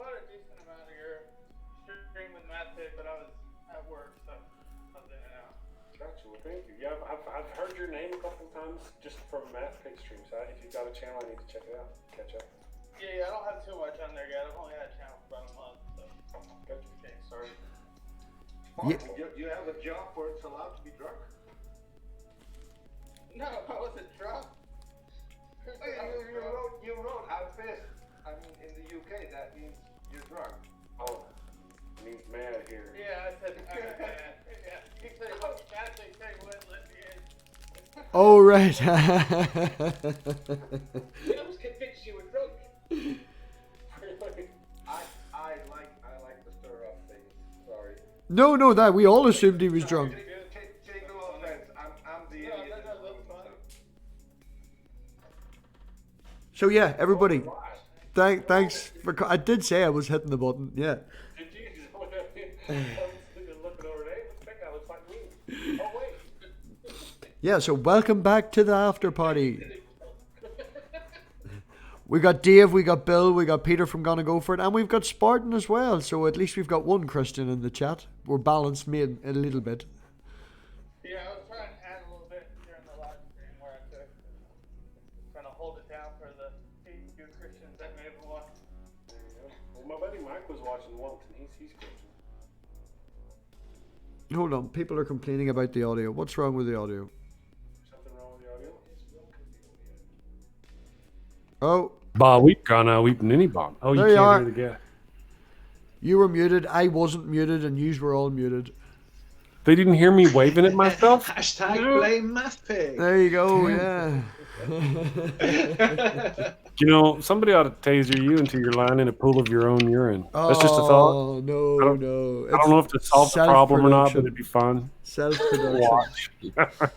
caught a decent amount of your stream with MathPig, but I was at work, so I was in and out. Gotcha. Well, thank you. Yeah, I've heard your name a couple times just from MathPig streams. If you've got a channel, I need to check it out. Catch up. Yeah, I don't have too much on there yet. I've only had a channel for about a month, so Gotcha. getting started. You have a job where it's allowed to be drunk? No, I wasn't drunk. You wrote Atheist. I mean, in the UK, that means you're drunk. Oh, it means mad here. Yeah, I said I'm mad. Yeah, he said it was Catholic, say what, let me in. Oh, right. I was convinced you were drunk. I like to stir up things. Sorry. No, that we all assumed he was drunk. Take no offense. I'm the idiot. That's fine. So yeah, everybody, thanks for. I did say I was hitting the button. Yeah. Did you? I'm looking over there. That guy looks like me. Oh wait. Yeah. So welcome back to the after party. We got Dave, we got Bill, we got Peter from Gonna Go For It, and we've got Spartan as well. So at least we've got one Christian in the chat. We're balanced made a little bit. Yeah, I was trying to add a little bit during the live stream where I could. Trying to hold it down for the few Christians that may have watched. There you go. Well, my buddy Mike was watching once, and he's Christian. Hold on, people are complaining about the audio. What's wrong with the audio? Something wrong with the audio? Oh, we've gone out weeping any bomb. Oh, you There you can't are. hear the guy. you were muted. I wasn't muted, and yous were all muted. They didn't hear me waving at myself? Hashtag blame MathPig. There you go. Yeah. You know, somebody ought to taser you until you're lying in a pool of your own urine. That's just a thought. Oh no, no. I don't know if it solves the problem or not, but it'd be fun. Self-production. Watch.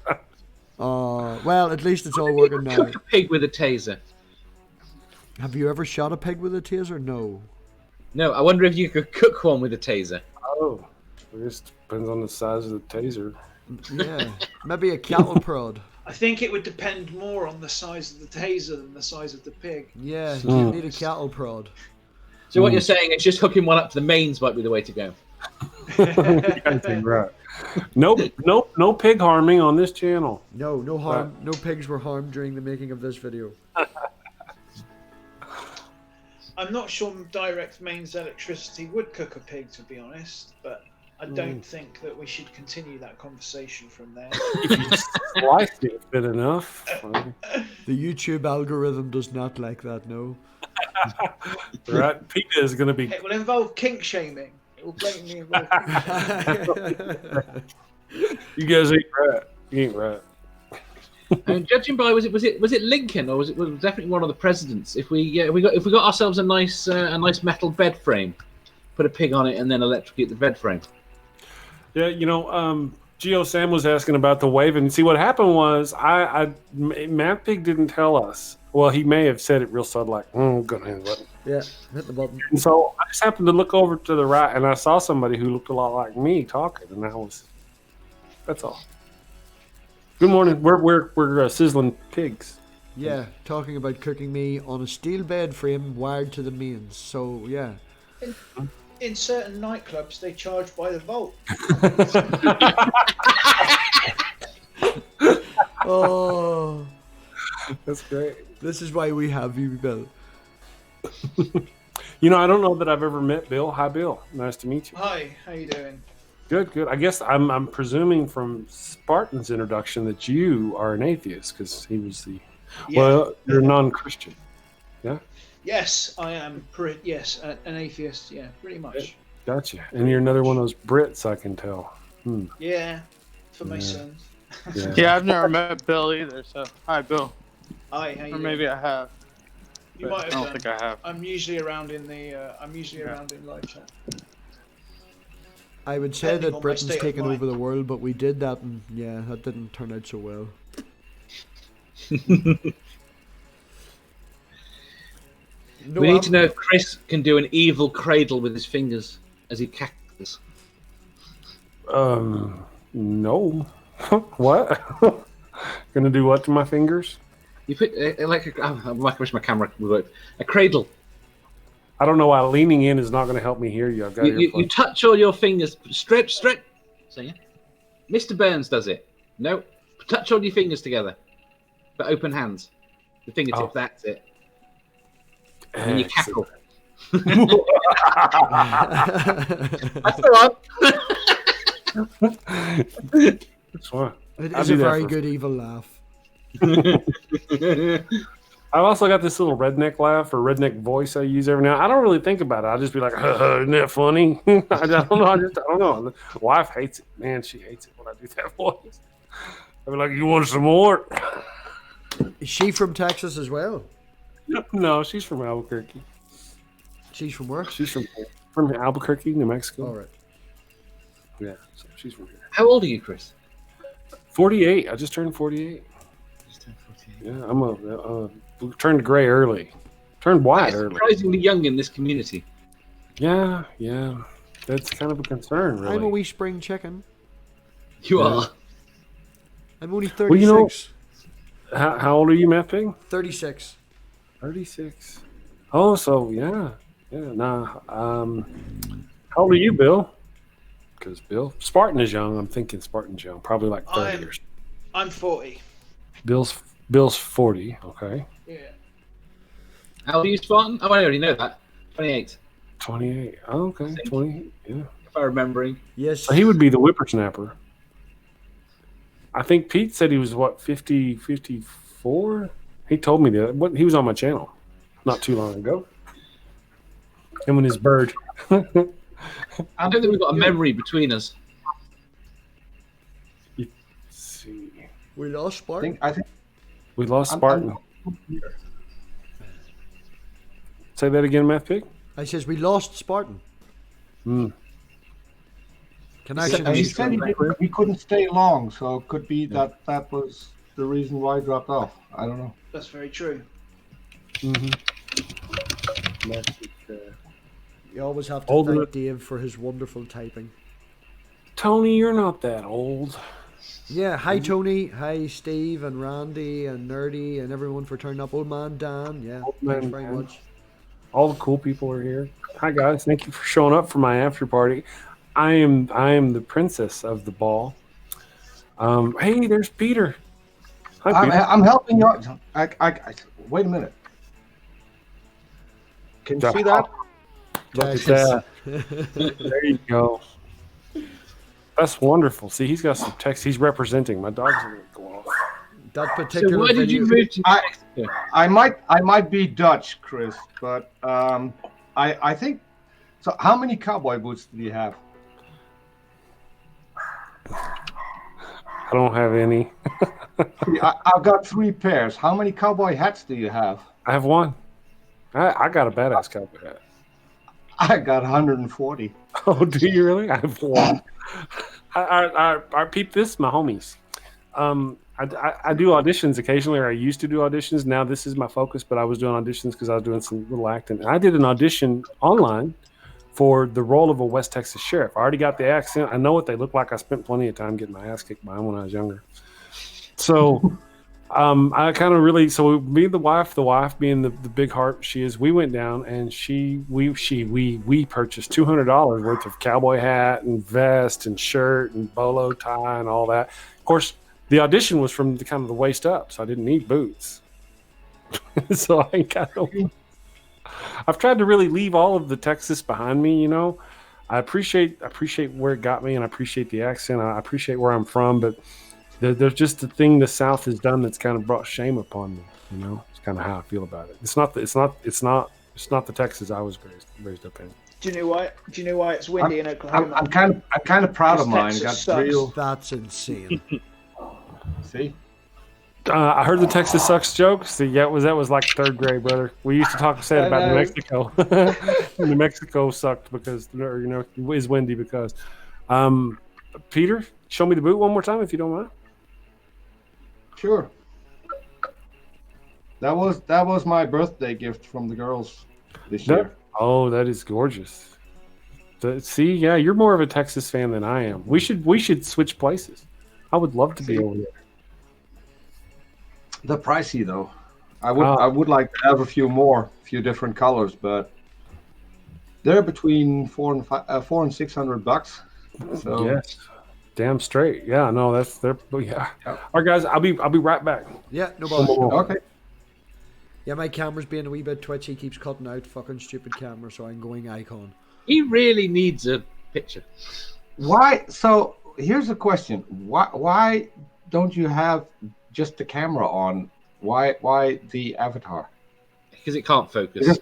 Well, at least it's all working now. Cook a pig with a taser. Have you ever shot a pig with a taser? No. No, I wonder if you could cook one with a taser. Oh, I guess it depends on the size of the taser. Yeah, maybe a cattle prod. I think it would depend more on the size of the taser than the size of the pig. Yeah, you need a cattle prod. So what you're saying is just hooking one up to the mains might be the way to go. Right. Nope, no pig harming on this channel. No harm. No pigs were harmed during the making of this video. I'm not sure direct mains electricity would cook a pig, to be honest, but I don't think that we should continue that conversation from there. If you slice it good enough. The YouTube algorithm does not like that, no. Right, Peter is going to be. It will involve kink shaming. It will blatantly involve kink shaming. You guys ain't right. You ain't right. And judging by was it Lincoln or was it definitely one of the presidents? If we got ourselves a nice metal bed frame, put a pig on it, and then electrocute the bed frame. Yeah, you know, Geo Sam was asking about the waving. See, what happened was MathPig didn't tell us. Well, he may have said it real subtle, like, I'm gonna hit the button. Yeah, hit the button. And so I just happened to look over to the right, and I saw somebody who looked a lot like me talking, and that's all. Good morning. We're sizzling pigs. Yeah, talking about cooking me on a steel bed frame wired to the mains. So yeah. In certain nightclubs, they charge by the volt. Oh, That's great. this is why we have you, Bill. You know, I don't know that I've ever met Bill. Hi, Bill. Nice to meet you. Hi, how you doing? Good. I guess I'm presuming from Spartan's introduction that you are an atheist because he was the. Yeah. Well, you're non-Christian. Yeah. Yes, I am. Yes, an atheist. Yeah, pretty much. Gotcha. And you're another one of those Brits, I can tell. Yeah, for my Yeah. sons. Yeah. Yeah, I've never met Bill either, so hi Bill. Hi, how you Or doing? maybe I have. You but might I have don't done. think I have. I'm usually around in the. Around in live chat. I would say Depending that on my Britain's state of taken mind. over the world, but we did that, and yeah, that didn't turn out so well. No, We need to know if Chris can do an evil cradle with his fingers as he cackles. No. What? Gonna do what to my fingers? You put I wish my camera would work. A cradle. I don't know why leaning in is not going to help me hear you. I've got You touch all your fingers. Stretch. Say it. Mr. Burns does it. No. Touch all your fingers together. But open hands. The fingertip, that's it. And you cackle. That's the one. That's fine. It is a very good evil laugh. I've also got this little redneck laugh or redneck voice I use every now. I don't really think about it. I'll just be like, isn't that funny? I don't know. I don't know. The wife hates it. Man, she hates it when I do that voice. I'll be like, you want some more? Is she from Texas as well? No, she's from Albuquerque. She's from where? She's from Albuquerque, New Mexico. All right. Yeah, so she's from here. How old are you, Chris? 48. I just turned 48. Just turned 48. Yeah, I'm turned gray early. Turned white early. Surprisingly young in this community. Yeah. That's kind of a concern, really. I'm a wee spring chicken. You are. I'm only 36. Well, you know, how old are you, MathPig? 36. 36. Oh, so yeah. Nah. How old are you, Bill? Because Spartan is young. I'm thinking Spartan's young, probably like 30 years. I'm 40. Bill's 40. Okay. Yeah. How old are you, Spartan? Oh, I already know that. 28. 28. Oh, okay. 28. Yeah. If I'm remembering. Yes. So he would be the whippersnapper. I think Pete said he was, 50, 54? He told me that. He was on my channel not too long ago. Him and his bird. I don't think we've got a memory between us. Let's see. We lost Spartan. I think We lost Spartan. Say that again, MathPig? I says we lost Spartan. Connection. he said he couldn't stay long, so it could be that was the reason why he dropped off. I don't know. That's very true. You always have to thank Dave for his wonderful typing. Tony, you're not that old. Yeah, hi Tony, hi Steve and Randy and Nerdy and everyone for turning up. Old man Dan, thanks very much. All the cool people are here. Hi guys, thank you for showing up for my after party. I am the princess of the ball. Hey, there's Peter. Hi, Peter. I'm helping you. Wait a minute. Can you see that? Look at that. There you go. That's wonderful. See, he's got some text. He's representing. My dog's going to go off. That particular So why did you move to Mexico? I might be Dutch, Chris, but I think. So, how many cowboy boots do you have? I don't have any. I've got 3 pairs. How many cowboy hats do you have? I have one. I got a badass cowboy hat. I got 140. Oh, do you really? I have one. I peep this, my homies. I do auditions occasionally, or I used to do auditions. Now this is my focus, but I was doing auditions because I was doing some little acting. And I did an audition online for the role of a West Texas sheriff. I already got the accent. I know what they look like. I spent plenty of time getting my ass kicked by them when I was younger. So I kind of really, so me and the wife being the big heart she is, we went down and we purchased $200 worth of cowboy hat and vest and shirt and bolo tie and all that. Of course, the audition was from the kind of the waist up, so I didn't need boots. So I I've tried to really leave all of the Texas behind me, you know. I appreciate where it got me, and I appreciate the accent. I appreciate where I'm from, but there's just the thing the South has done that's kind of brought shame upon me. You know, it's kind of how I feel about it. It's not the Texas I was raised up in. Do you know why it's windy in Oklahoma? I'm kind of proud of mine. Texas Got real. That's insane. See. I heard the Texas sucks joke. See, that was like 3rd grade, brother. We used to say about New Mexico. New Mexico sucked because, you know, is windy because. Peter, show me the boot one more time if you don't mind. Sure. That was my birthday gift from the girls this year. Oh, that is gorgeous. See, yeah, you're more of a Texas fan than I am. We should switch places. I would love to be over there. They're pricey though. I would like to have a few different colors, but They're between $400 and $600. So Yes. Damn straight. Yeah, no, they're yeah. Yeah. All right, guys, I'll be right back. Yeah, no bother. okay. Yeah, my camera's being a wee bit twitchy. Keeps cutting out. Fucking stupid camera. So I'm going icon. He really needs a picture. Why? So here's a question. Why don't you have just the camera on? Why the avatar? Because it can't focus.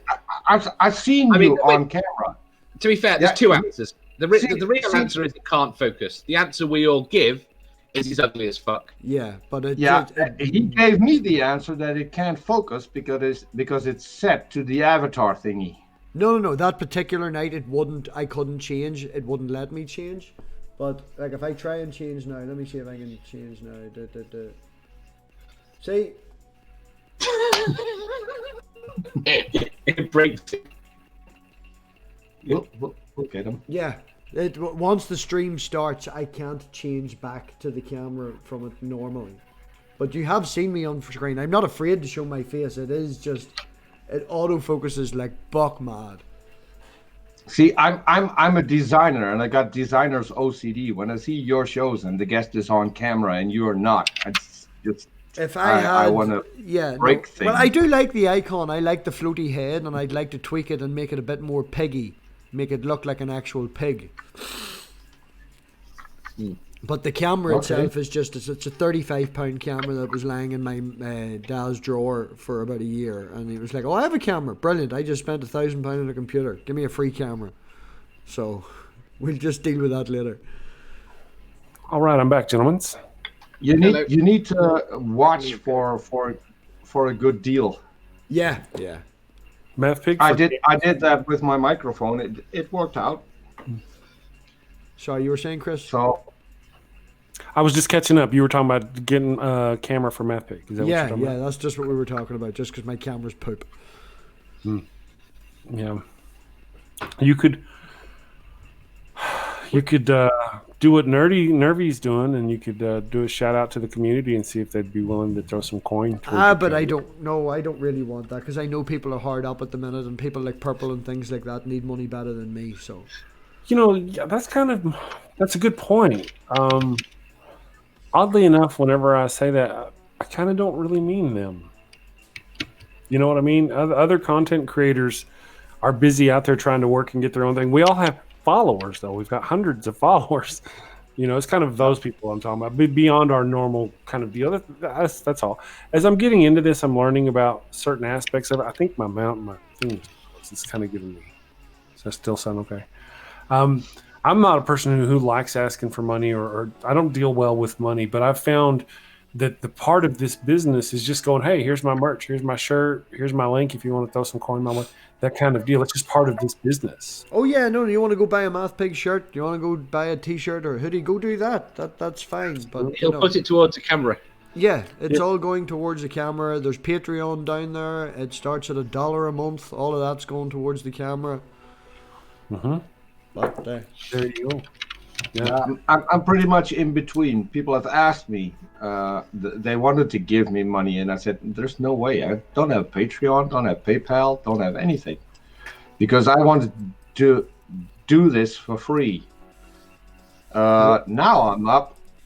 Because I've seen I mean, you on camera. To be fair, there's Yeah, two you- answers. The real answer is it can't focus. The answer we all give is he's ugly as fuck. Yeah, but He gave me the answer that it can't focus because it's set to the avatar thingy. No. That particular night, I couldn't change. It wouldn't let me change. But like, if I try and change now, let me see if I can change now. See? It breaks it. We'll get him. Yeah. Once the stream starts, I can't change back to the camera from it normally. But you have seen me on screen. I'm not afraid to show my face. It is just, it autofocuses like buck mad. See, I'm a designer and I got designer's OCD. When I see your shows and the guest is on camera and you're not, I want to break things. Well, I do like the icon. I like the floaty head, and I'd like to tweak it and make it a bit more piggy, make it look like an actual pig. But the camera itself is just, it's a £35 camera that was lying in my dad's drawer for about a year, and he was like, "Oh, I have a camera, brilliant! I just spent £1,000 on a computer. Give me a free camera." So we'll just deal with that later. All right, I'm back, gentlemen. You need to watch for a good deal. Yeah. MathPig. I did that with my microphone. It worked out. Sorry, you were saying, Chris? So I was just catching up. You were talking about getting a camera for MathPig. Is that what you're talking about? That's just what we were talking about. Just because my camera's poop. Yeah. You could do what Nervy's doing, and you could do a shout out to the community and see if they'd be willing to throw some coin. But I don't know. I don't really want that because I know people are hard up at the minute, and people like Purple and things like that need money better than me. So, that's a good point. Oddly enough, whenever I say that, I kind of don't really mean them. You know what I mean? Other content creators are busy out there trying to work and get their own thing. We all have followers, though. We've got hundreds of followers. It's kind of those people I'm talking about, beyond our normal kind of deal. That's all. As I'm getting into this, I'm learning about certain aspects of it. I think my thing is kind of giving me. Does that still sound okay? I'm not a person who likes asking for money, or I don't deal well with money, but I've found that the part of this business is just going, hey, here's my merch, here's my shirt, here's my link if you want to throw some coin my way. That kind of deal. It's just part of this business. Oh yeah, no, you want to go buy a MathPig shirt? You want to go buy a t-shirt or a hoodie? Go do that. That's fine. But he'll put it towards the camera. Yeah, it's all going towards the camera. There's Patreon down there. It starts at $1 a month. All of that's going towards the camera. But there you go. Yeah, I'm pretty much in between. People have asked me, they wanted to give me money, and I said, there's no way. I don't have Patreon, don't have PayPal, don't have anything, because I wanted to do this for free. Now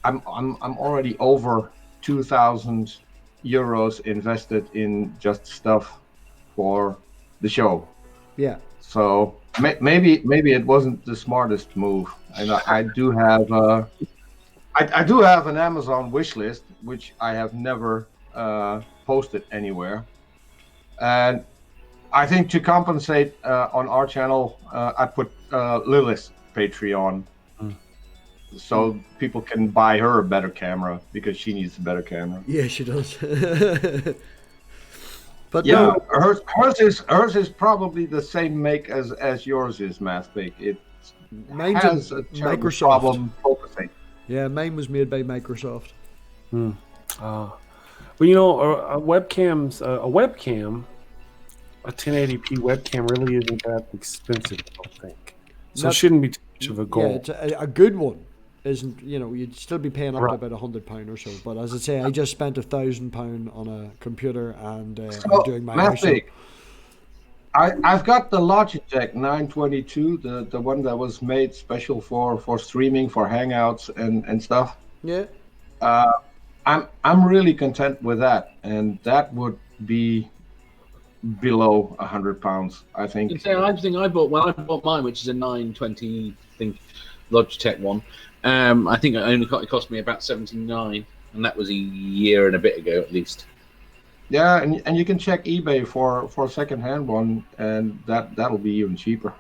I'm already over 2,000 euros invested in just stuff for the show. Yeah. So maybe it wasn't the smartest move, and I do have I do have an Amazon wish list which I have never posted anywhere, and I think to compensate on our channel I put Lilith's Patreon, so people can buy her a better camera because she needs a better camera. Yeah, she does. But yeah, hers is probably the same make as yours is, MathPig. It has a Microsoft problem focusing. Yeah, mine was made by Microsoft. Well, a webcam, a 1080p webcam really isn't that expensive, I don't think. So it shouldn't be too much of a goal. Yeah, it's a good one. Isn't, you'd still be paying up to about £100 or so. But as I say, I just spent £1,000 on a computer and I'm doing my MathPig, I've got the Logitech 922, the one that was made special for streaming, for Hangouts and stuff. Yeah. I'm really content with that, and that would be below £100, I think. I think I bought when I bought mine, which is a 920, I think, Logitech one. I think it cost me about 79, and that was a year and a bit ago at least. Yeah, and you can check eBay for a second-hand one, and that'll be even cheaper.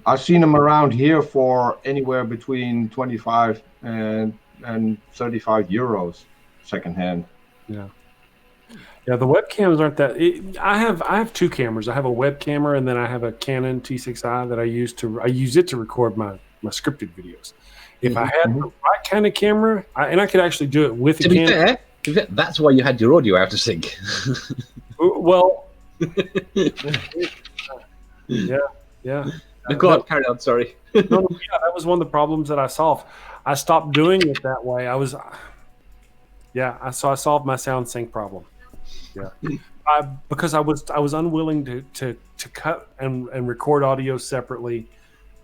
I've seen them around here for anywhere between 25 and 35 euros second-hand. Yeah. Yeah, the webcams aren't that. I have two cameras. I have a web camera, and then I have a Canon T6i that I use it to record my scripted videos. If I had the right kind of camera, and I could actually do it with a camera. To be fair, that's why you had your audio out of sync. Well, yeah. Go on, carry on. Sorry. No, yeah, that was one of the problems that I solved. I stopped doing it that way. I solved my sound sync problem. Yeah, because I was unwilling to cut and record audio separately.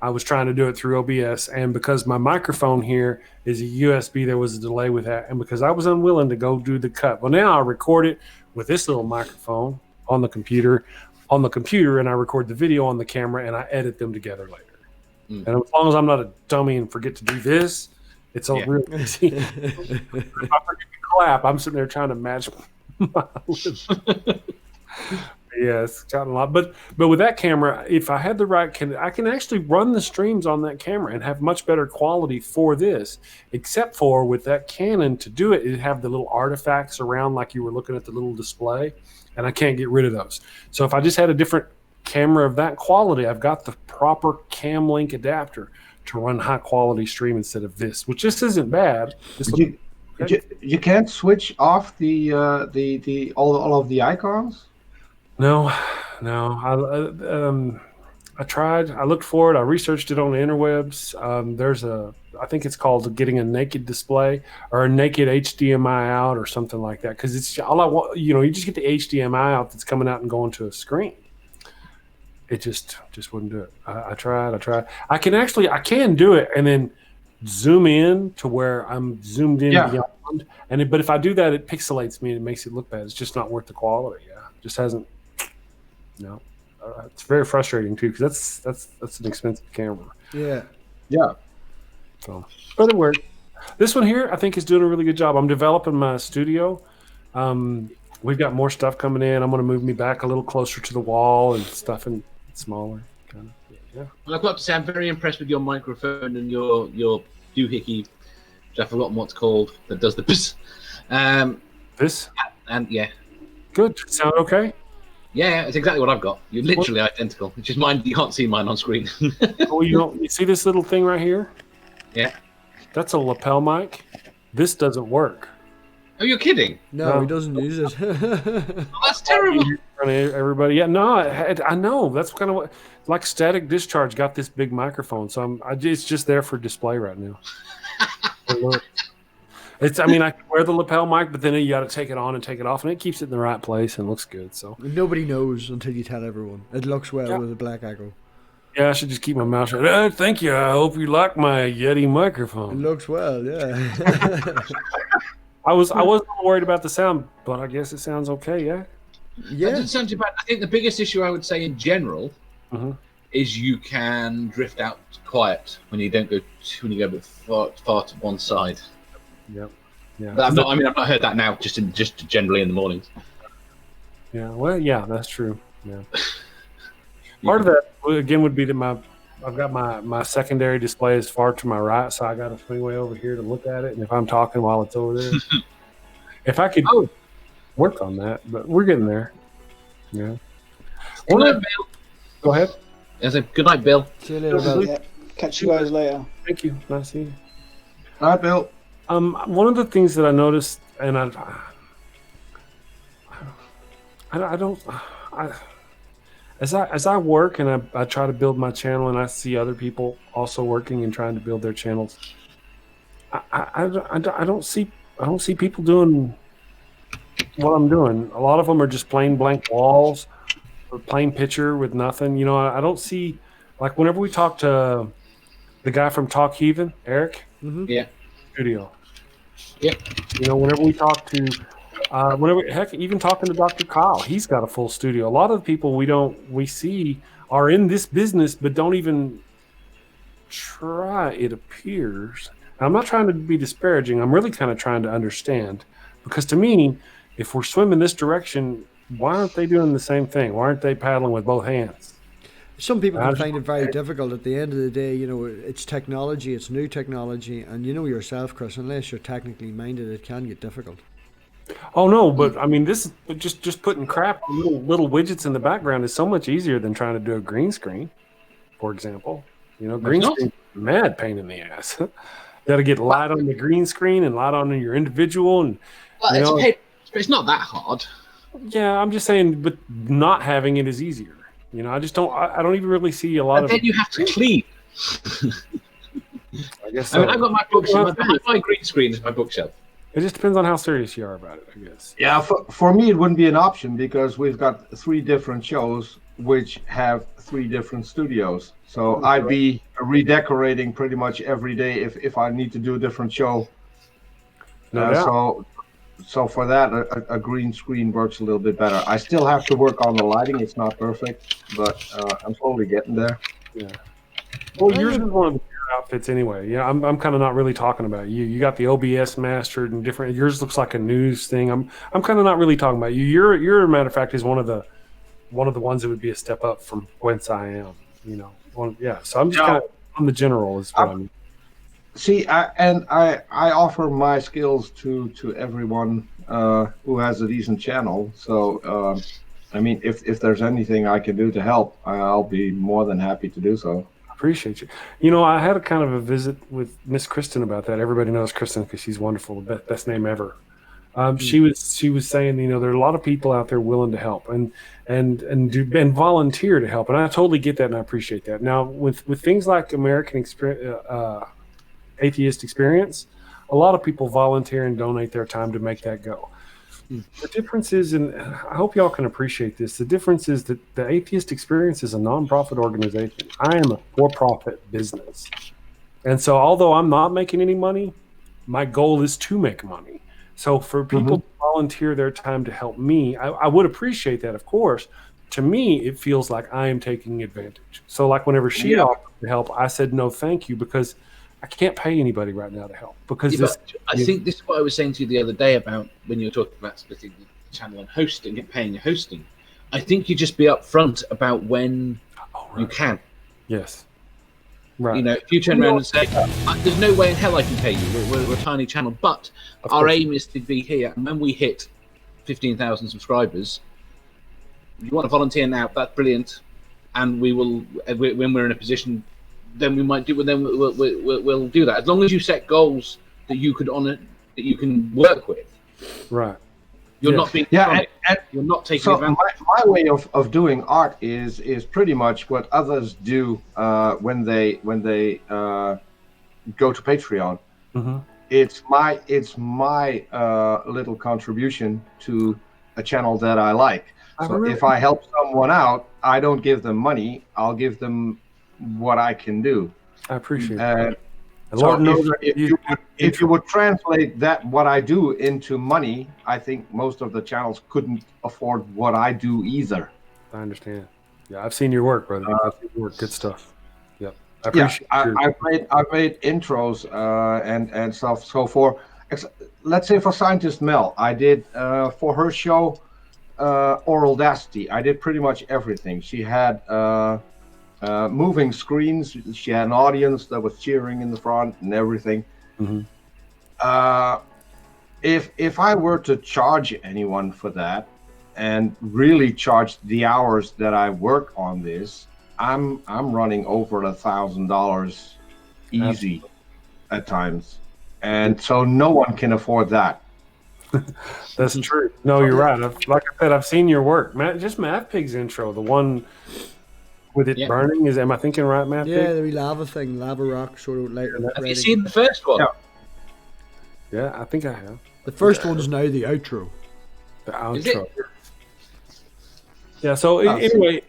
I was trying to do it through OBS, and because my microphone here is a USB, there was a delay with that, and because I was unwilling to go do the cut. Well, now I record it with this little microphone on the computer, and I record the video on the camera, and I edit them together later. And as long as I'm not a dummy and forget to do this, it's all real easy. If I forget to clap, I'm sitting there trying to match my lips. Yeah, it's gotten a lot. But with that camera, if I had the right, I can actually run the streams on that camera and have much better quality for this. Except for with that Canon, to do it, it'd have the little artifacts around like you were looking at the little display, and I can't get rid of those. So if I just had a different camera of that quality, I've got the proper cam link adapter to run high quality stream instead of this, which just isn't bad. You can't switch off the all of the icons. No. I tried. I looked for it. I researched it on the interwebs. I think it's called getting a naked display or a naked HDMI out or something like that. Because it's all I want. You just get the HDMI out that's coming out and going to a screen. It just wouldn't do it. I tried. I can do it and then zoom in to where I'm zoomed in beyond. But if I do that, it pixelates me and it makes it look bad. It's just not worth the quality. Yeah, it just hasn't. No, it's very frustrating too because that's an expensive camera. Yeah. So, but it worked. This one here, I think, is doing a really good job. I'm developing my studio. We've got more stuff coming in. I'm going to move me back a little closer to the wall and stuff and smaller. Kind of. Yeah. Well, I've got to say, I'm very impressed with your microphone and your doohickey, which I've forgotten what it's called, that does the piss. This? And yeah. Good. Sound okay? Yeah, it's exactly what I've got. You're literally identical. It's just mine. You can't see mine on screen. Oh, you see this little thing right here? Yeah. That's a lapel mic. This doesn't work. Oh, you're kidding? No, he doesn't use it. Oh, that's terrible. Everybody, yeah, no, I know. That's kind of what, like Static Discharge got this big microphone, so it's just there for display right now. I can wear the lapel mic, but then you got to take it on and take it off, and it keeps it in the right place and looks good. So nobody knows until you tell everyone. It looks well with a black echo. Yeah, I should just keep my mouth shut. Thank you. I hope you like my Yeti microphone. It looks well, yeah. I wasn't worried about the sound, but I guess it sounds okay. Yeah. Yeah. It doesn't sound too bad. I think the biggest issue I would say in general is you can drift out quiet when you go a bit far to one side. Yep. Yeah. I've not heard that now. Just generally in the mornings. Yeah. Well, yeah, that's true. Yeah. Part of that again would be that I've got my secondary display is far to my right, so I got to swing way over here to look at it. And if I'm talking while it's over there, if I could work on that, but we're getting there. Yeah. Good night, Bill. Go ahead. Good night, Bill. See you later, Bill. Yeah. Catch you guys later. Thank you. Nice seeing you. Hi, Bill. One of the things that I noticed, and as I work and I try to build my channel, and I see other people also working and trying to build their channels, I don't see people doing what I'm doing. A lot of them are just plain blank walls a plain picture with nothing. You know, I don't see, like, whenever we talk to the guy from Talk Heathen, Eric, Yeah. studio. Yep. You know, whenever we talk to, heck, even talking to Dr. Kyle, he's got a full studio. A lot of the people we see are in this business, but don't even try, it appears. And I'm not trying to be disparaging. I'm really kind of trying to understand, because to me, if we're swimming this direction, why aren't they doing the same thing? Why aren't they paddling with both hands? Some people can find it very difficult. At the end of the day, you know, it's technology, it's new technology, and you know yourself, Chris, unless you're technically minded, it can get difficult. Oh no, but I mean, this is just putting crap, little widgets in the background is so much easier than trying to do a green screen, for example. You know, green screen, mad pain in the ass. You got to get light on the green screen and light on your individual, and it's not that hard. Yeah, I'm just saying, but not having it is easier. You know, I don't even really see a lot and of. Then you have to clean. I guess so. I mean, I've got my bookshelf. My green screen is my bookshelf. It just depends on how serious you are about it, I guess. Yeah, for me, it wouldn't be an option because we've got 3 different shows which have 3 different studios. So I'd be redecorating pretty much every day if I need to do a different show. So for that, a green screen works a little bit better. I still have to work on the lighting. It's not perfect, but I'm slowly getting there. Yeah. Well, yours is one of the outfits anyway. Yeah, I'm kind of not really talking about you. You got the OBS mastered and different. Yours looks like a news thing. I'm kind of not really talking about you. You're a matter of fact is one of the ones that would be a step up from whence I am. You know. So I'm just kind of on the general is what I'm. See, I offer my skills to everyone who has a decent channel. So, I mean, if there's anything I can do to help, I'll be more than happy to do so. Appreciate you. You know, I had a kind of a visit with Miss Kristen about that. Everybody knows Kristen because she's wonderful, the best name ever. She was saying, you know, there are a lot of people out there willing to help and volunteer to help, and I totally get that and I appreciate that. Now, with things like American Atheist Experience, a lot of people volunteer and donate their time to make that go. The difference is, and I hope y'all can appreciate this, the difference is that the Atheist Experience is a nonprofit organization. I am a for-profit business. And so although I'm not making any money, my goal is to make money. So for people to volunteer their time to help me, I would appreciate that, of course. To me, it feels like I am taking advantage. So like whenever she offered to help, I said no thank you because I can't pay anybody right now to help because I think this is what I was saying to you the other day about when you were talking about splitting the channel and hosting and paying your hosting. I think you just be upfront about when you can. Yes. Right. You know, if you turn around and say, "There's no way in hell I can pay you. We're a tiny channel, but our aim is to be here." And when we hit 15,000 subscribers, you want to volunteer now? That's brilliant, and we will when we're in a position. Then we might do. Then we'll do that as long as you set goals that you could honor, that you can work with. Right. You're not being. And you're not taking so advantage. my way of doing art is pretty much what others do when they go to Patreon. Mm-hmm. It's my little contribution to a channel that I like. So if I help someone out, I don't give them money. I'll give them what I can do. I appreciate that. So if you would translate that what I do into money, I think most of the channels couldn't afford what I do either. I understand. Yeah, I've seen your work, brother. I've seen your work. Good stuff. Yep. I appreciate I've made intros and stuff. So let's say for Scientist Mel, I did for her show Oral Dacity. I did pretty much everything. She had moving screens. She had an audience that was cheering in the front and everything. Mm-hmm. If I were to charge anyone for that and really charge the hours that I work on this, I'm running over $1,000 easy at times, and so no one can afford that. That's true. No, you're right. Like I said, I've seen your work. Just MathPig's intro, the one with it burning. Am I thinking right, MathPig? Yeah, the lava thing, lava rock sort of like. Have you seen the first one? Yeah, I think I have. The first one's now the outro. The outro. Yeah. So anyway,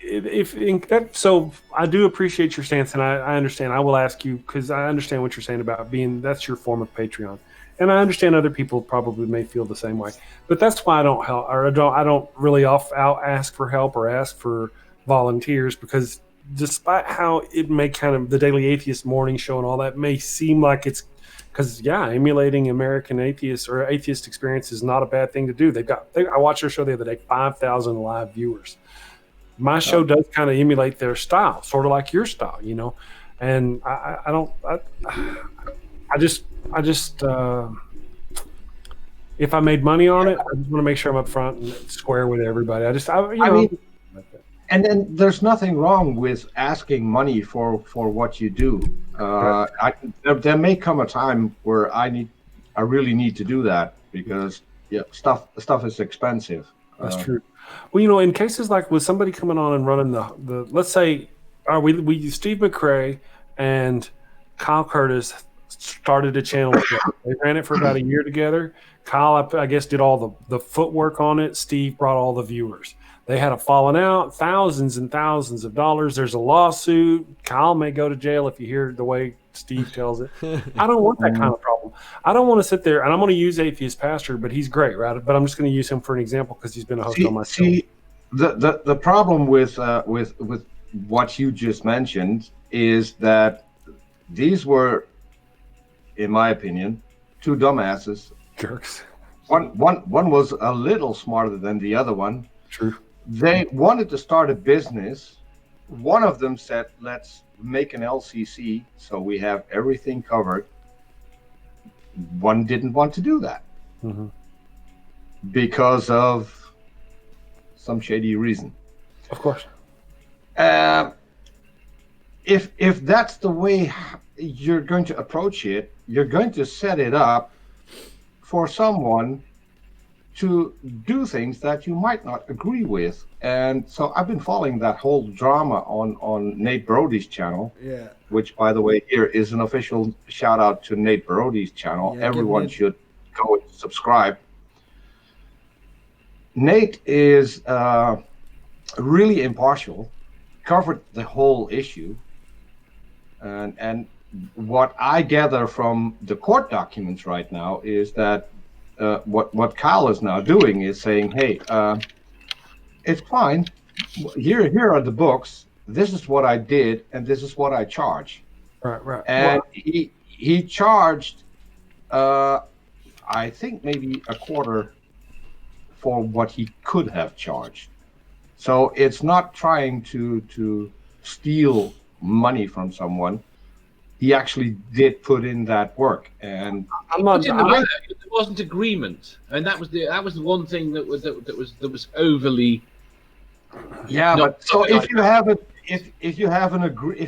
so I do appreciate your stance, and I understand. I will ask you because I understand what you're saying about that's your form of Patreon, and I understand other people probably may feel the same way. But that's why I don't help, or I don't really out ask for help or ask for volunteers, because despite how it may kind of the Daily Atheist morning show and all that may seem like it's because emulating American atheists or atheist experience is not a bad thing to do. I watched their show the other day, 5,000 live viewers. My show does kind of emulate their style, sort of like your style, and I just if I made money on it, I just want to make sure I'm upfront and square with everybody. I mean, and then there's nothing wrong with asking money for what you do. There may come a time where I really need to do that because stuff is expensive. That's true. Well, in cases like with somebody coming on and running the let's say, we Steve McRae and Kyle Curtis started a channel together. They ran it for about a year together. Kyle, I guess, did all the footwork on it. Steve brought all the viewers. They had a falling out, thousands and thousands of dollars. There's a lawsuit. Kyle may go to jail if you hear the way Steve tells it. I don't want that kind of problem. I don't want to sit there, and I'm going to use Atheist Pastor, but he's great, right? But I'm just going to use him for an example because he's been a host on my show. The problem with what you just mentioned is that these were, in my opinion, two dumbasses. Jerks. One was a little smarter than the other one. True. They wanted to start a business. One of them said, let's make an LCC so we have everything covered. One didn't want to do that because of some shady reason. Of course. If that's the way you're going to approach it, you're going to set it up for someone to do things that you might not agree with. And so I've been following that whole drama on Nate Brody's channel, which, by the way, here is an official shout out to Nate Brody's channel. Everyone should go and subscribe. Nate is really impartial, covered the whole issue. And what I gather from the court documents right now is that what Kyle is now doing is saying, hey, it's fine. Here are the books. This is what I did, and this is what I charge. Right. And he charged, I think maybe a quarter for what he could have charged. So it's not trying to steal money from someone. He actually did put in that work, and there wasn't agreement, and that was the one thing that was overly. Yeah, but so if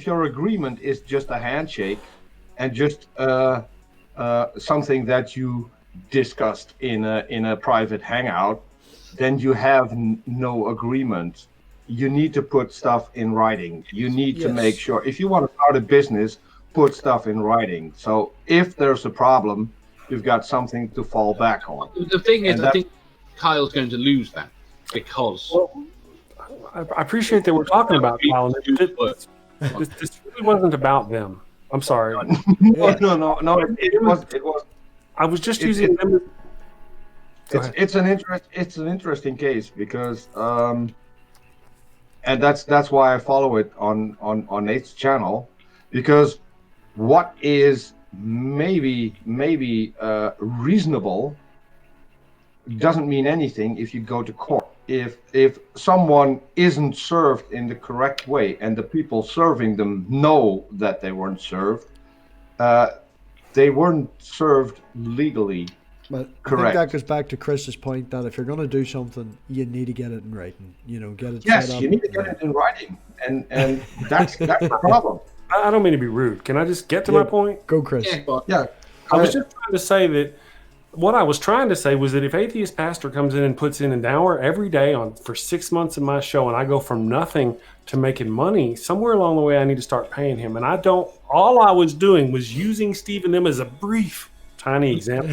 your agreement is just a handshake and just something that you discussed in a private hangout, then you have no agreement. You need to put stuff in writing. You need to make sure if you want to start a business, put stuff in writing. So if there's a problem, you've got something to fall back on. The thing is, I think Kyle's going to lose that because. Well, I appreciate that we're talking about Kyle. This really wasn't about them. I'm sorry. No. It was. I was just using them. It's an interesting case because, and that's why I follow it on Nate's channel, because what is maybe reasonable doesn't mean anything if you go to court. If someone isn't served in the correct way and the people serving them know that they weren't served, they weren't served legally. But correct. I think that goes back to Chris's point that if you're going to do something, you need to get it in writing. Get it yes, set up. You need to get it in writing, and that's the problem. I don't mean to be rude. Can I just get to my point? Go, Chris. Yeah. I was just trying to say that what I was trying to say was that if Atheist Pastor comes in and puts in an hour every day for 6 months in my show, and I go from nothing to making money, somewhere along the way I need to start paying him. And all I was doing was using Steve and them as a brief, tiny example.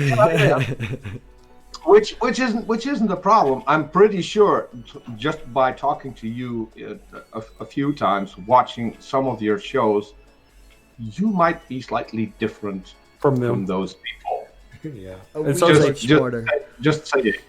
which isn't a problem. I'm pretty sure, just by talking to you a few times, watching some of your shows, you might be slightly different from those people. Yeah. And so just say it.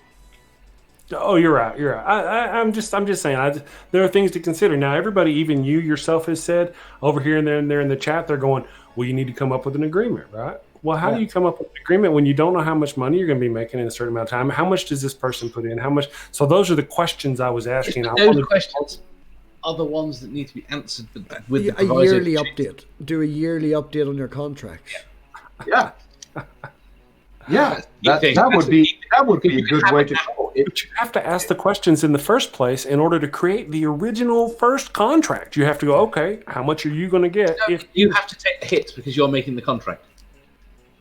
Oh, you're right. You're right. I'm just saying. There are things to consider. Now, everybody, even you yourself, has said over here and there in the chat, they're going, well, you need to come up with an agreement, right? Well, how do you come up with an agreement when you don't know how much money you're going to be making in a certain amount of time? How much does this person put in? How much? So those are the questions I was asking. Those questions are the ones that need to be answered with a yearly update. Do a yearly update on your contracts. Yeah. Yeah, that would be a good way to go. But you have to ask the questions in the first place in order to create the original first contract. You have to go, okay, how much are you going to get? No, you have to take the hit because you're making the contract.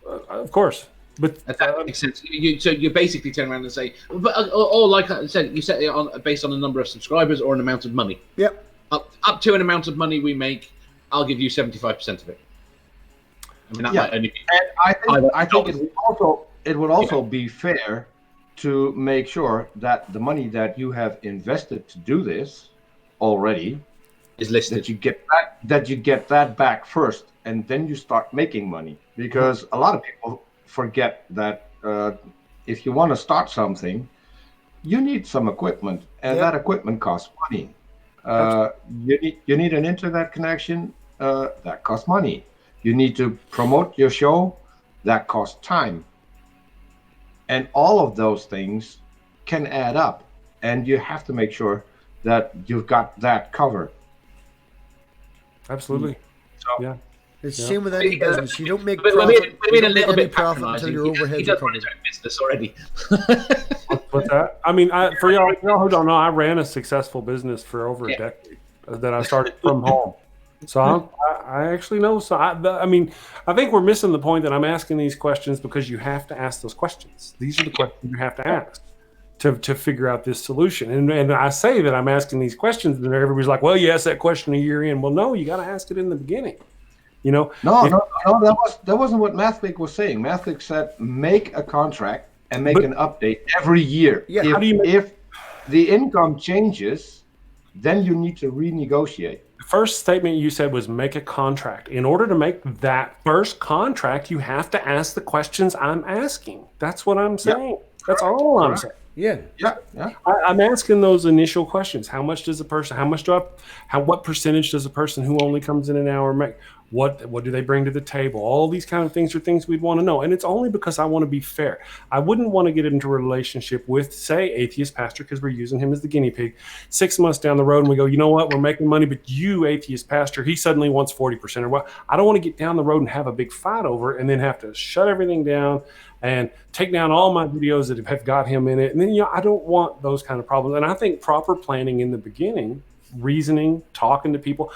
Of course, but that makes sense. So you basically turn around and say, or like I said, you set it on based on a number of subscribers or an amount of money. Yep. Up to an amount of money we make, I'll give you 75% of it. I mean, that might only be. And I think it would also be fair to make sure that the money that you have invested to do this already is listed. That you get that back first, and then you start making money. Because a lot of people forget that if you want to start something, you need some equipment, and that equipment costs money. You need an internet connection, that costs money. You need to promote your show, that costs time. And all of those things can add up, and you have to make sure that you've got that covered. Absolutely. So, yeah. It's the same with any business. You don't make profit, profit until your overheads he are does run his covered. own business already. What's that? I mean, for y'all who don't know, I ran a successful business for over a decade that I started from home. So I actually know. So I mean, I think we're missing the point that I'm asking these questions because you have to ask those questions. These are the questions you have to ask to figure out this solution. And I say that I'm asking these questions, and everybody's like, "Well, you asked that question a year in." Well, no, you got to ask it in the beginning. You know? No, that wasn't what MathPig was saying. MathPig said make a contract and make an update every year. Yeah. If the income changes, then you need to renegotiate. The first statement you said was make a contract. In order to make that first contract, you have to ask the questions I'm asking. That's what I'm saying. That's all I'm saying. Yeah. I'm asking those initial questions. How much does a person? What percentage does a person who only comes in an hour make? What do they bring to the table? All these kind of things are things we'd want to know. And it's only because I want to be fair. I wouldn't want to get into a relationship with, say, Atheist Pastor, because we're using him as the guinea pig. 6 months down the road, and we go, you know what? We're making money, but you, Atheist Pastor, he suddenly wants 40%. Or what? I don't want to get down the road and have a big fight over it, and then have to shut everything down and take down all my videos that have got him in it. And then, I don't want those kind of problems. And I think proper planning in the beginning, reasoning, talking to people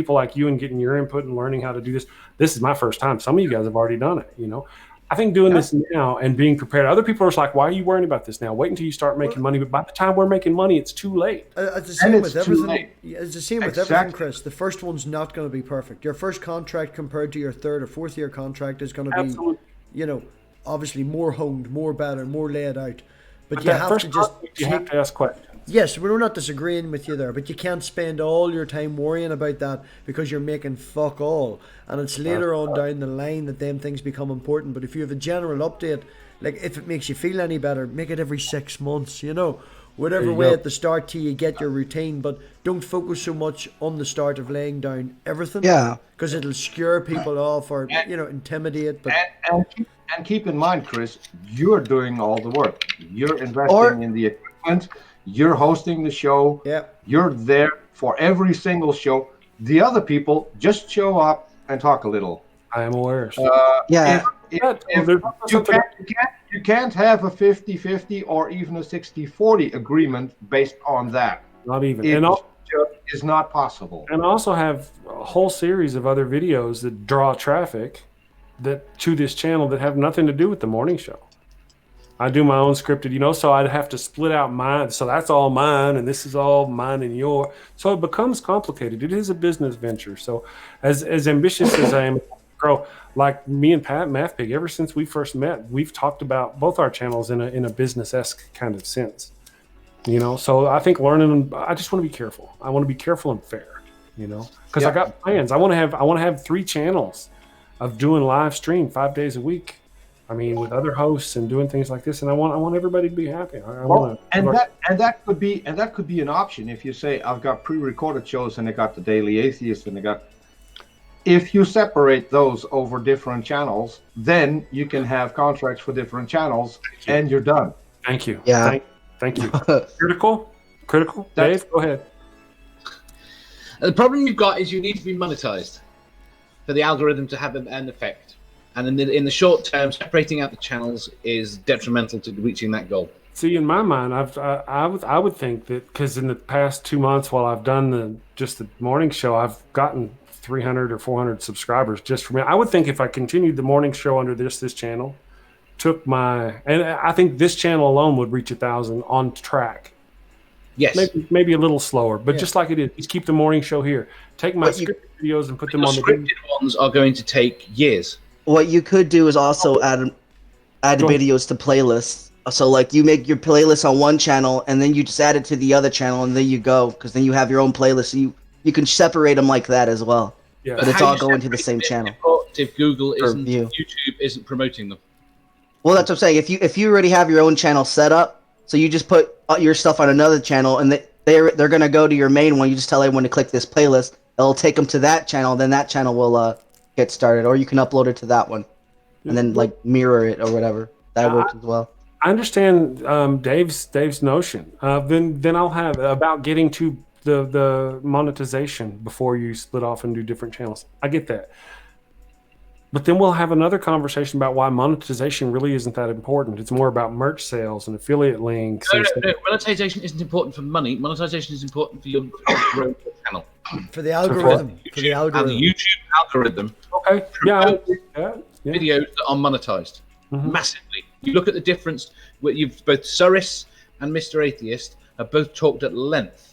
like you and getting your input and learning how to do this. This is my first time. Some of you guys have already done it, I think doing this now and being prepared. Other people are just like, why are you worrying about this now? Wait until you start making money. But by the time we're making money, it's too late. It's the same with everything. It's the same with everything, Chris. The first one's not going to be perfect. Your first contract compared to your third or fourth year contract is going to be, obviously more honed, more better, more laid out. But you have to ask questions. Yes, we're not disagreeing with you there, but you can't spend all your time worrying about that because you're making fuck all. And it's later on down the line that them things become important. But if you have a general update, like if it makes you feel any better, make it every 6 months, whatever way at the start till you get your routine. But don't focus so much on the start of laying down everything. Yeah. Because it'll scare people off or, intimidate. But and keep in mind, Chris, you're doing all the work. You're investing in the equipment. You're hosting the show. Yep. You're there for every single show. The other people just show up and talk a little. I am aware. You can't have a 50-50 or even a 60-40 agreement based on that. Not even. It is not possible. And I also have a whole series of other videos that draw traffic to this channel that have nothing to do with the morning show. I do my own scripted, so I'd have to split out mine. So that's all mine, and this is all mine and yours. So it becomes complicated. It is a business venture. So as ambitious as I am, grow. Like me and Pat MathPig, ever since we first met, we've talked about both our channels in a business-esque kind of sense. You know, so I think I just want to be careful. I want to be careful and fair, you know, because I got plans. I want to have 3 channels of doing live stream 5 days a week. I mean, with other hosts and doing things like this, and I want everybody to be happy. That could be an option if you say I've got pre-recorded shows and I got the Daily Atheist and I got. If you separate those over different channels, then you can have contracts for different channels, and you're done. Thank you. Yeah. Thank you. Critical. Dave, go ahead. The problem you've got is you need to be monetized for the algorithm to have an effect. And in the short term, separating out the channels is detrimental to reaching that goal. See, in my mind, I would think that because in the past 2 months while I've done the morning show, I've gotten 300 or 400 subscribers just from it. I would think if I continued the morning show under this channel, and I think this channel alone would reach 1,000 on track. Yes. Maybe a little slower, but just like it is, just keep the morning show here. Take my scripted videos and put them on the scripted ones are going to take years. What you could do is also add videos to playlists. So like you make your playlist on one channel and then you just add it to the other channel and there you go, because then you have your own playlist. So you can separate them like that as well. Yeah. But it's all going to the same channel. If Google isn't, view. YouTube isn't promoting them. Well, that's what I'm saying. If you already have your own channel set up, so you just put your stuff on another channel and they're gonna go to your main one. You just tell everyone to click this playlist. It'll take them to that channel. Then that channel will get started, or you can upload it to that one, and then like mirror it or whatever. That works as well. I understand Dave's notion. Then I'll have about getting to the monetization before you split off and do different channels. I get that. But then we'll have another conversation about why monetization really isn't that important. It's more about merch sales and affiliate links. No. Monetization isn't important for money. Monetization is important for your growth channel. For the algorithm. And the YouTube algorithm. Okay. Videos that are monetized massively. You look at the difference. You've both Suris and Mr. Atheist have both talked at length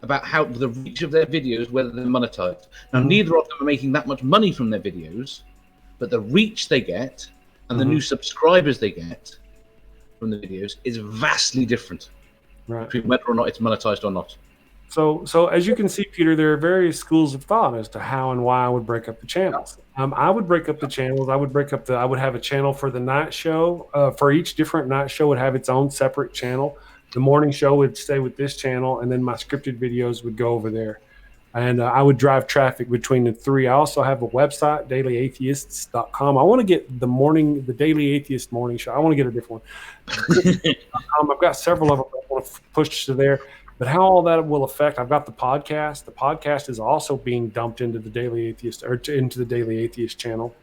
about how the reach of their videos, whether they're monetized. Now, neither of them are making that much money from their videos, but the reach they get and the new subscribers they get from the videos is vastly different between whether or not it's monetized or not. So as you can see, Peter, there are various schools of thought as to how and why I would break up the channels. I would break up the channels. I would have a channel for the night show. For each different night show would have its own separate channel. The morning show would stay with this channel, and then my scripted videos would go over there. And I would drive traffic between the 3. I also have a website, dailyatheists.com. I want to get the Daily Atheist morning show. I want to get a different one. I've got several of them I want to push to there. But how all that will affect, I've got the podcast. The podcast is also being dumped into the Daily Atheist or into the Daily Atheist channel.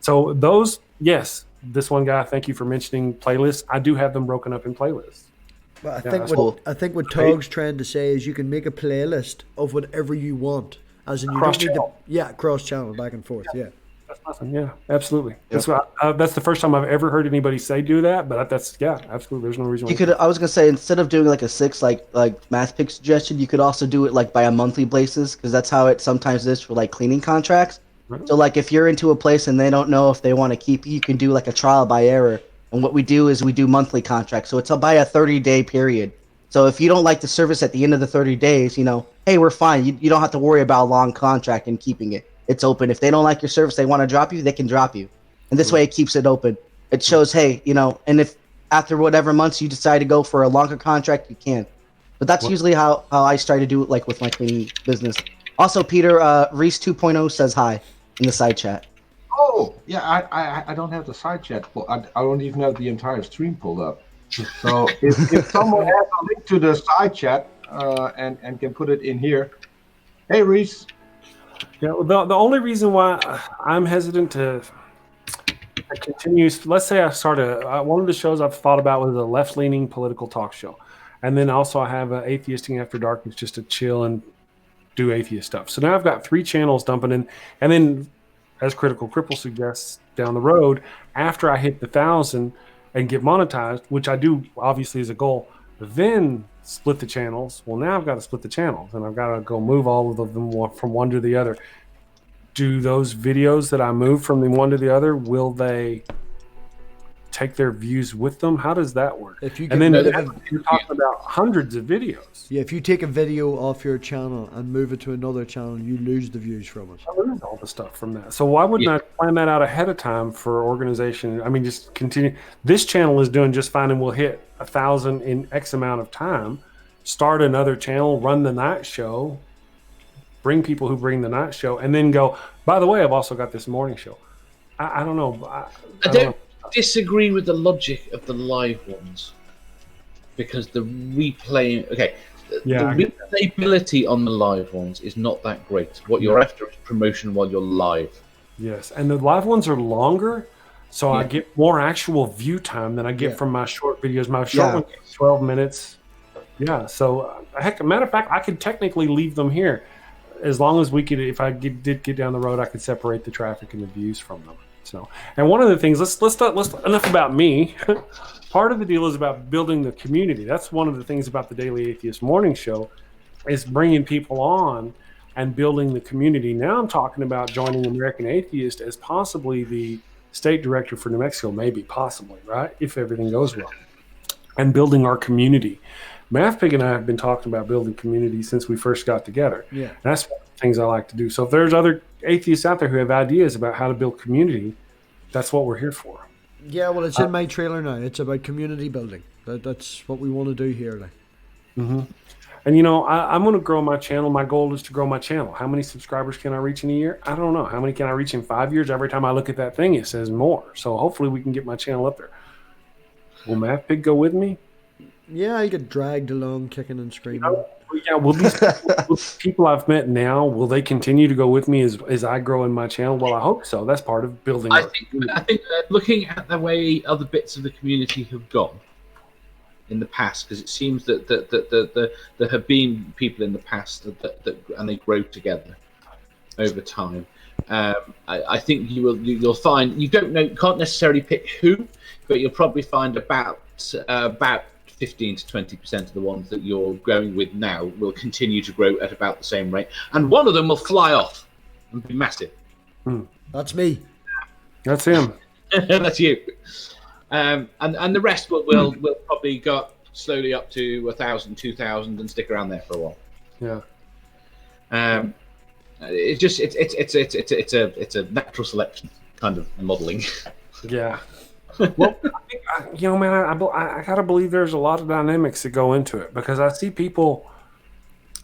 So those, yes, this one guy, thank you for mentioning playlists. I do have them broken up in playlists. Well, I think what Tog's trying to say is you can make a playlist of whatever you want, as in you don't need to, cross channel back and forth. Yeah, that's nothing. Yeah, absolutely. That's the first time I've ever heard anybody say do that. But that's absolutely. There's no reason. You could. I was gonna say instead of doing like a 6 like MathPig suggestion, you could also do it like by a monthly basis, because that's how it sometimes is for like cleaning contracts. Right. So like if you're into a place and they don't know if they want to keep you, you can do like a trial by error. And what we do is we do monthly contracts. So it's by a 30-day period. So if you don't like the service at the end of the 30 days, hey, we're fine. You don't have to worry about a long contract and keeping it. It's open. If they don't like your service, they want to drop you, they can drop you. And this way it keeps it open. It shows, hey, and if after whatever months you decide to go for a longer contract, you can. But that's usually how I try to do it, like with my cleaning business. Also, Peter, Reese 2.0 says hi in the side chat. Oh, yeah, I don't have the side chat. I don't even have the entire stream pulled up. So if someone has a link to the side chat and can put it in here. Hey, Reese. Yeah, well, the only reason why I'm hesitant to continue, let's say I start one of the shows I've thought about was a left-leaning political talk show. And then also I have Atheisting After Dark, it's just to chill and do atheist stuff. So now I've got 3 channels dumping in. And then, as Critical Cripple suggests, down the road, after I hit the 1,000 and get monetized, which I do obviously as a goal, then split the channels. Well, now I've got to split the channels, and I've got to go move all of them from one to the other. do those videos that I move from the one to the other, will they take their views with them? How does that work? If you And then get rid you're talking about hundreds of videos. Yeah, if you take a video off your channel and move it to another channel, you lose the views from it. I lose all the stuff from that. So why wouldn't I plan that out ahead of time for organization? I mean, just continue. This channel is doing just fine, and we'll hit 1,000 in X amount of time. Start another channel, run the night show, bring people who bring the night show, and then go, by the way, I've also got this morning show. I don't know. I don't disagree with the logic of the live ones, because the replay, the replayability on the live ones is not that great. What you're after is promotion while you're live. Yes, and the live ones are longer, so I get more actual view time than I get from my short videos. My short one gets 12 minutes. Yeah, so heck, matter of fact, I could technically leave them here, as long as we could. If I did get down the road, I could separate the traffic and the views from them. So, and one of the things, let's enough about me. Part of the deal is about building the community. That's one of the things about the Daily Atheist Morning Show, is bringing people on and building the community. Now I'm talking about joining American Atheist as possibly the state director for New Mexico, maybe, possibly, right? If everything goes well, and building our community. MathPig and I have been talking about building community since we first got together. Yeah, that's one of the things I like to do. So if there's other atheists out there who have ideas about how to build community, that's what we're here for. Yeah, well, it's in my trailer now. It's about community building. That's what we want to do here. Like. Mm-hmm. And, you know, I'm going to grow my channel. My goal is to grow my channel. How many subscribers can I reach in a year? I don't know. How many can I reach in 5 years? Every time I look at that thing, it says more. So hopefully we can get my channel up there. Will MathPig go with me? Yeah, I get dragged along, kicking and screaming. Will these people I've met now, will they continue to go with me as I grow in my channel? Well, I hope so. That's part of building. I think looking at the way other bits of the community have gone in the past, because it seems that there have been people in the past that and they grow together over time. I think you'll find, you can't necessarily pick who, but you'll probably find about 15 to 20% of the ones that you're going with now will continue to grow at about the same rate, and one of them will fly off and be massive. That's me. That's him. That's you. And the rest will probably go up slowly up to 1,000, 2,000, and stick around there for a while. Yeah. It's a natural selection kind of modeling. Yeah. Well, I think, you know, man, I gotta believe there's a lot of dynamics that go into it, because I see people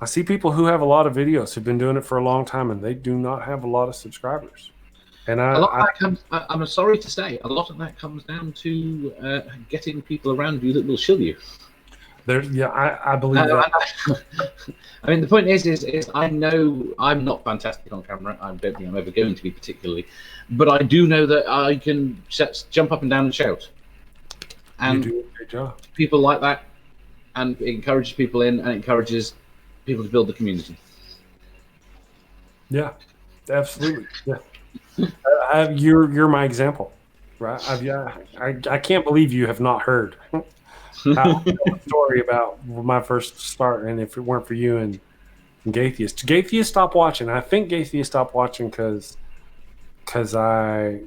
who have a lot of videos who've been doing it for a long time, and they do not have a lot of subscribers. And I'm sorry to say, a lot of that comes down to getting people around you that will shill you. I believe that. I mean, the point is I know I'm not fantastic on camera. I don't think I'm ever going to be particularly, but I do know that I can jump up and down and shout. And you do a great job. People like that, and it encourages people in, and it encourages people to build the community. Yeah, absolutely. Yeah, you're my example, right? I can't believe you have not heard a story about my first start, and if it weren't for you and Gatheist stopped watching. I think Gatheist stopped watching because I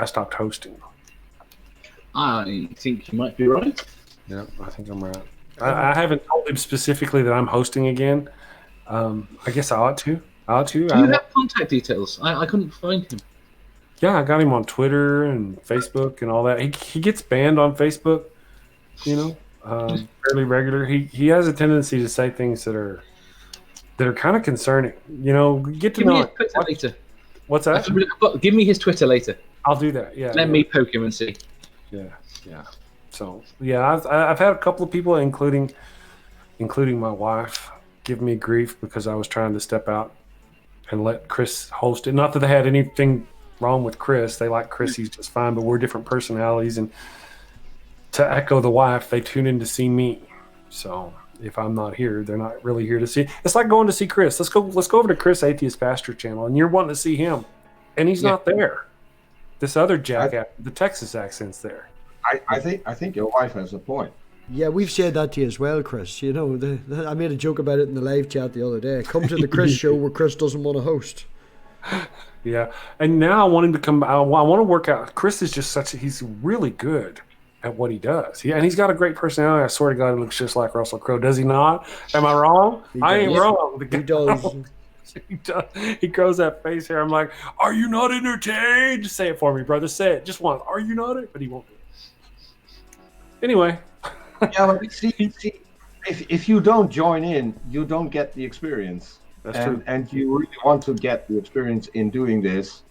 stopped hosting. I think you might be right. Yeah, I think I'm right. I haven't told him specifically that I'm hosting again. I guess I ought to. Do you have contact details? I couldn't find him. Yeah, I got him on Twitter and Facebook and all that. He gets banned on Facebook, you know, fairly regular. He has a tendency to say things that are kind of concerning. You know, get to know. Give me his Twitter later. What's that? Give me his Twitter later. I'll do that. Yeah. Let me poke him and see. Yeah. So yeah, I've had a couple of people, including my wife, give me grief because I was trying to step out and let Chris host it. Not that they had anything wrong with Chris. They like Chris. He's just fine, but we're different personalities. And to echo the wife, they tune in to see me. So if I'm not here, they're not really here to see. It's like going to see Chris. Let's go over to Chris Atheist Pastor channel, and you're wanting to see him, and he's not there. This other jackass, the Texas accent's there. I think your wife has a point. Yeah, we've said that to you as well, Chris. You know, I made a joke about it in the live chat the other day. Come to the Chris show where Chris doesn't want to host. Yeah, and now I want him to come. I want to work out. Chris is just he's really good at what he does. And he's got a great personality. I swear to God, he looks just like Russell Crowe. Does he not? Am I wrong? I ain't wrong. He does. He does. He grows that face hair. I'm like, are you not entertained? Just say it for me, brother. Say it just once. Are you not? But he won't do it. Anyway. Yeah, but see, if you don't join in, you don't get the experience. That's true. And you really want to get the experience in doing this.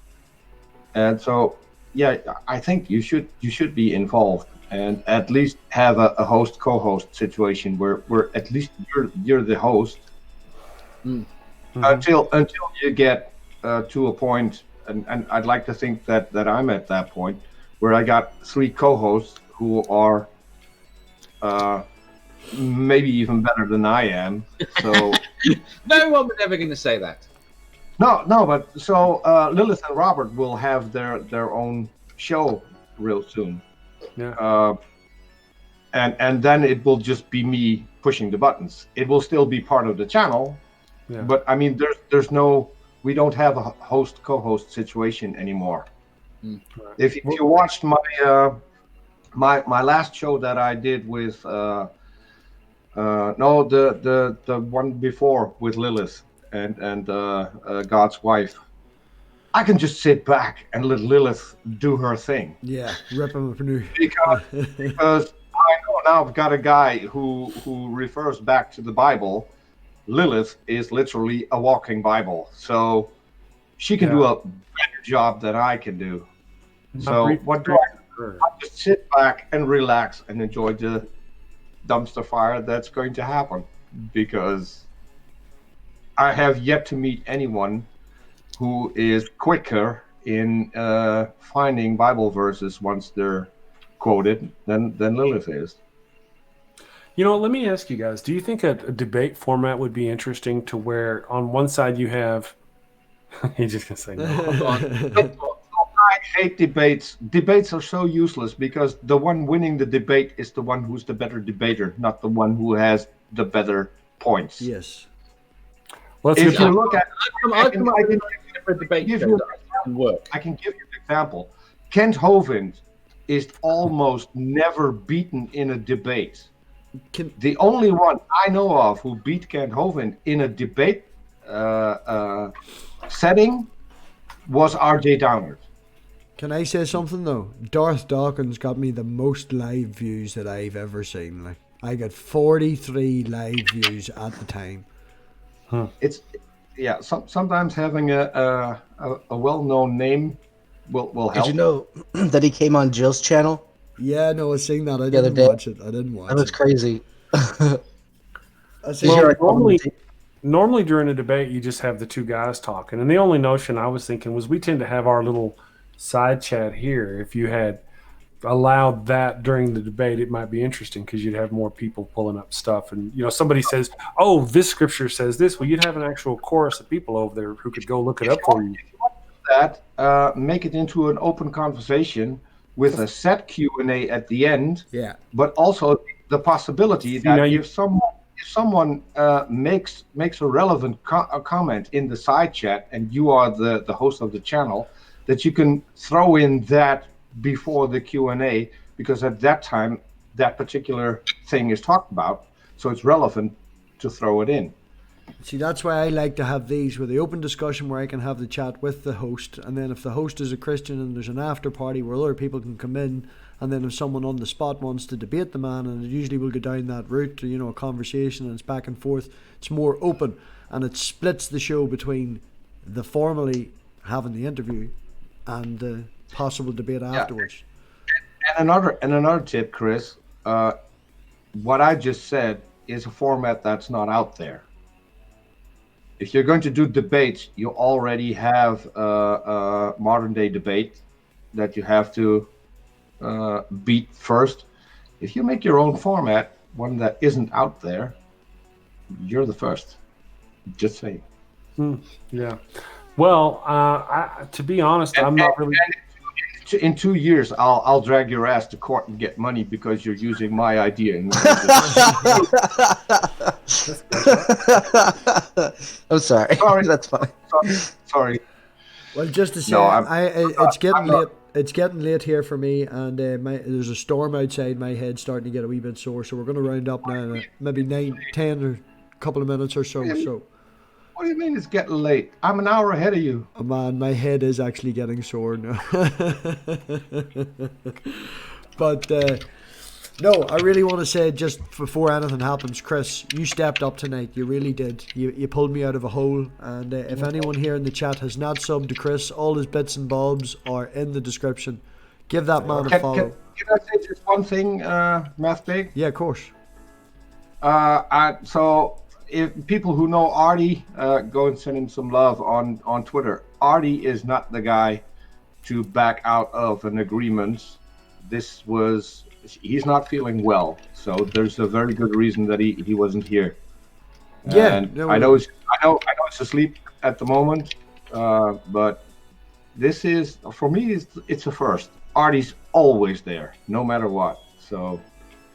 And so, yeah, I think you should be involved and at least have a host co-host situation where at least you're the host until you get to a point, and I'd like to think that I'm at that point where I got 3 co-hosts who are maybe even better than I am. So no one was ever going to say that. No, but so Lilith and Robert will have their own show real soon. Yeah. And then it will just be me pushing the buttons. It will still be part of the channel, but I mean, there's no, we don't have a host co-host situation anymore. If you watched my my last show that I did with the one before with Lilith and God's wife, I can just sit back and let Lilith do her thing. Yeah, rip him up new. Because I know now I've got a guy who refers back to the Bible. Lilith is literally a walking Bible, so she can do a better job than I can do. So what do I just sit back and relax and enjoy the dumpster fire that's going to happen, because I have yet to meet anyone who is quicker in finding Bible verses once they're quoted than Lilith is. You know, let me ask you guys, do you think a debate format would be interesting to where on one side you have he's just gonna say no. I hate debates. Debates are so useless because the one winning the debate is the one who's the better debater, not the one who has the better points. Yes. If you look at, I can give you an example. Kent Hovind is almost never beaten in a debate. The only one I know of who beat Kent Hovind in a debate setting was R.J. Downard. Can I say something though? Darth Dawkins got me the most live views that I've ever seen. Like, I got 43 live views at the time. It's sometimes having a well-known name will help. Did you know that he came on Jill's channel? Yeah, no, I seen that. I didn't watch it. That was crazy. Normally during a debate, you just have the two guys talking. And the only notion I was thinking was we tend to have our little side chat here. If you had allowed that during the debate, it might be interesting because you'd have more people pulling up stuff. And, you know, somebody says, oh, this scripture says this. Well, you'd have an actual chorus of people over there who could go look it up for you. If you want to do that, make it into an open conversation with a set Q&A at the end. Yeah. But also the possibility that if someone makes a relevant comment in the side chat and you are the host of the channel, that you can throw in that before the Q&A, because at that time that particular thing is talked about, so it's relevant to throw it in. See, that's why I like to have these with the open discussion where I can have the chat with the host, and then if the host is a Christian and there's an after party where other people can come in, and then if someone on the spot wants to debate the man, and it usually will go down that route to, you know, a conversation and it's back and forth, it's more open and it splits the show between the formally having the interview and the possible debate afterwards. And another tip, Chris, what I just said is a format that's not out there. If you're going to do debates, you already have a modern day debate that you have to beat first. If you make your own format, one that isn't out there, you're the first. Just saying. Yeah. Well, to be honest, I'm not really. In 2 years, I'll drag your ass to court and get money because you're using my idea. I'm sorry. That's fine. Sorry. Well, just to say, No, it's getting late. It's getting late here for me, and there's a storm outside. My head's starting to get a wee bit sore, so we're going to round up now. In maybe 9, 10, or a couple of minutes or so. So, what do you mean it's getting late? I'm an hour ahead of you. oh man, my head is actually getting sore now. But no, I really want to say, just before anything happens, Chris, you stepped up tonight. You really did. You pulled me out of a hole. And if anyone here in the chat has not subbed to Chris, all his bits and bobs are in the description. Give that man a follow. Can I say just one thing, MathPig? Yeah, of course. So if people who know Artie, go and send him some love on Twitter. Artie is not the guy to back out of an agreement. He's not feeling well, so there's a very good reason that he wasn't here. Yeah, and I know he's asleep at the moment, but this is, for me, it's a first. Artie's always there, no matter what. So,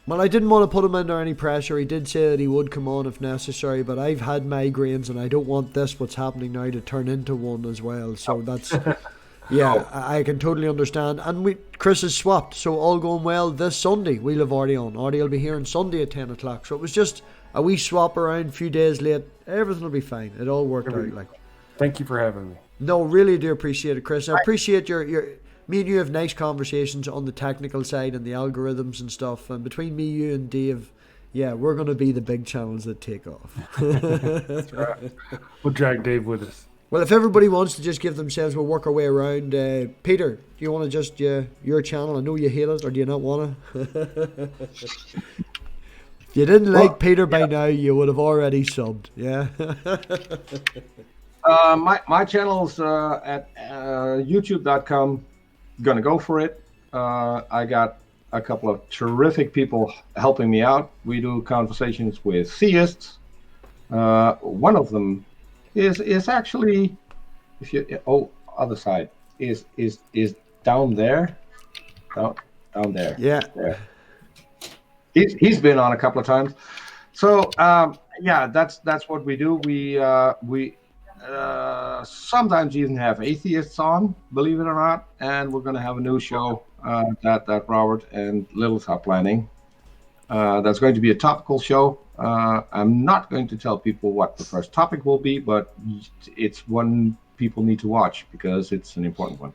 well, I didn't want to put him under any pressure. He did say that he would come on if necessary, but I've had migraines, and I don't want what's happening now to turn into one as well. So that's. Yeah, I can totally understand. And Chris is swapped, so all going well this Sunday. We'll have Artie on. Artie will be here on Sunday at 10 o'clock. So it was just a wee swap around, a few days late. Everything will be fine. It all worked out. Like. Thank you for having me. No, really do appreciate it, Chris. I appreciate your me and you have nice conversations on the technical side and the algorithms and stuff. And between me, you, and Dave, yeah, we're going to be the big channels that take off. That's right. We'll drag Dave with us. Well, if everybody wants to just give themselves, we'll work our way around. Peter, do you want to just, your channel? I know you hate it, or do you not want to? If you didn't like Peter by now, you would have already subbed, yeah? My channel's at youtube.com. Gonna go for it. I got a couple of terrific people helping me out. We do conversations with theists. One of them is actually, if you other side is down there, down there. Yeah. There. He's been on a couple of times, so yeah, that's what we do. We sometimes even have atheists on, believe it or not, and we're going to have a new show that Robert and Littles are planning. That's going to be a topical show. I'm not going to tell people what the first topic will be, but it's one people need to watch because it's an important one.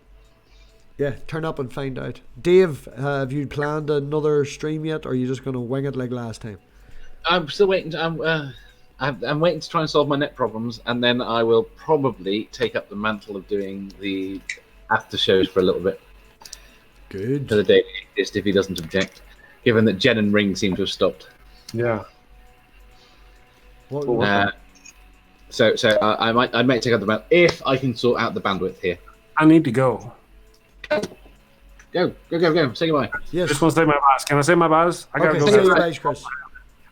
Yeah, turn up and find out. Dave, have you planned another stream yet, or are you just going to wing it like last time? I'm still waiting. I'm waiting to try and solve my net problems, and then I will probably take up the mantle of doing the after shows for a little bit. Good. For the Daily Atheist, if he doesn't object, given that Jen and Ring seem to have stopped. Yeah. So I might take up the mantle if I can sort out the bandwidth here. I need to go. Go. Say goodbye. Yes. Just want to say my buys. Can I say my buys? I gotta Okay, go. say your buys, Chris.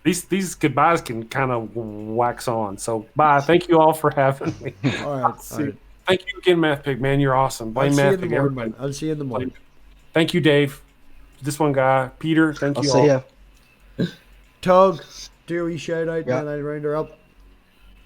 These goodbyes can kind of wax on. So bye. Thank you all for having me. All right. Thank you again, MathPig, man. You're awesome. Blame MathPig, everybody. I'll see you in the morning. Thank you, Dave. This one guy, Peter. Thank you all. See ya. Tug, do a wee shout out, Yeah. and I'll round her up.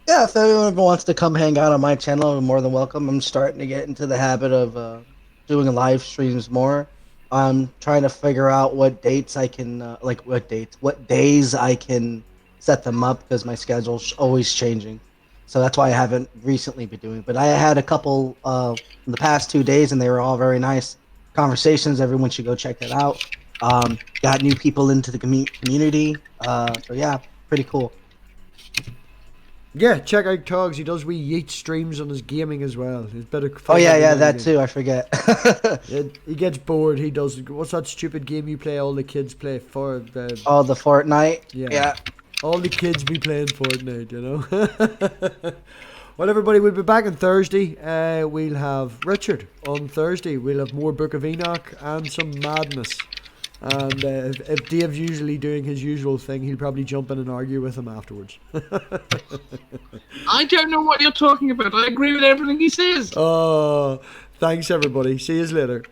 Yeah, if anyone wants to come hang out on my channel, you're more than welcome. I'm starting to get into the habit of doing live streams more. I'm trying to figure out what dates I can, what days I can set them up because my schedule's always changing. So that's why I haven't recently been doing it. But I had a couple in the past 2 days, and they were all very nice conversations. Everyone should go check that out. Got new people into the community. So yeah, pretty cool. Yeah, check out Tugs. He does wee yeet streams on his gaming as well. He's better. Oh yeah, that too. I forget. He gets bored. He does. What's that stupid game you play? All the kids play for. Oh, the Fortnite. Yeah. All the kids be playing Fortnite, you know. Well, everybody, we'll be back on Thursday. We'll have Richard on Thursday. We'll have more Book of Enoch and some madness. And if Dave's usually doing his usual thing, he'll probably jump in and argue with him afterwards. I don't know what you're talking about. I agree with everything he says. Oh, thanks everybody. See you later.